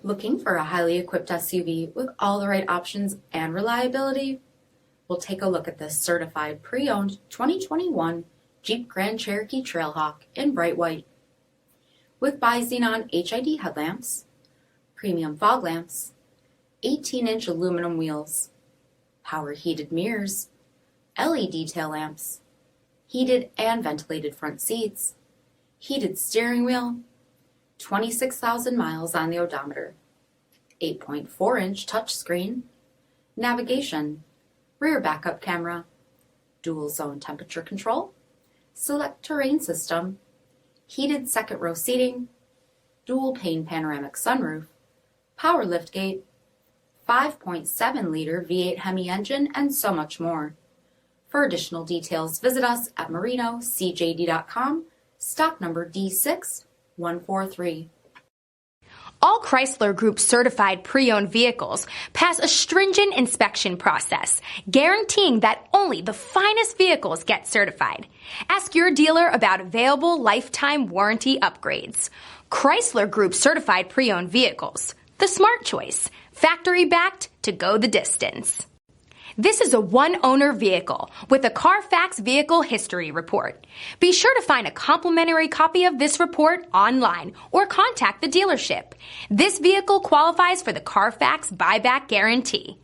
Looking for a highly equipped SUV with all the right options and reliability? We'll take a look at this certified pre-owned 2021 Jeep Grand Cherokee Trailhawk in bright white. With bi-XENON HID headlamps, premium fog lamps, 18-inch aluminum wheels, power heated mirrors, LED tail lamps, heated and ventilated front seats, heated steering wheel, 26,000 miles on the odometer, 8.4-inch touchscreen, navigation, rear backup camera, dual zone temperature control, SELEC-TERRAIN system, heated second row seating, dual pane panoramic sunroof, power liftgate, 5.7-liter V8 HEMI engine, and so much more. For additional details, visit us at marinocjd.com, stock number D6143. All Chrysler Group certified pre-owned vehicles pass a stringent inspection process, guaranteeing that only the finest vehicles get certified. Ask your dealer about available lifetime warranty upgrades. Chrysler Group certified pre-owned vehicles, the smart choice, factory backed to go the distance. This is a one-owner vehicle with a CARFAX vehicle history report. Be sure to find a complimentary copy of this report online or contact the dealership. This vehicle qualifies for the CARFAX buyback guarantee.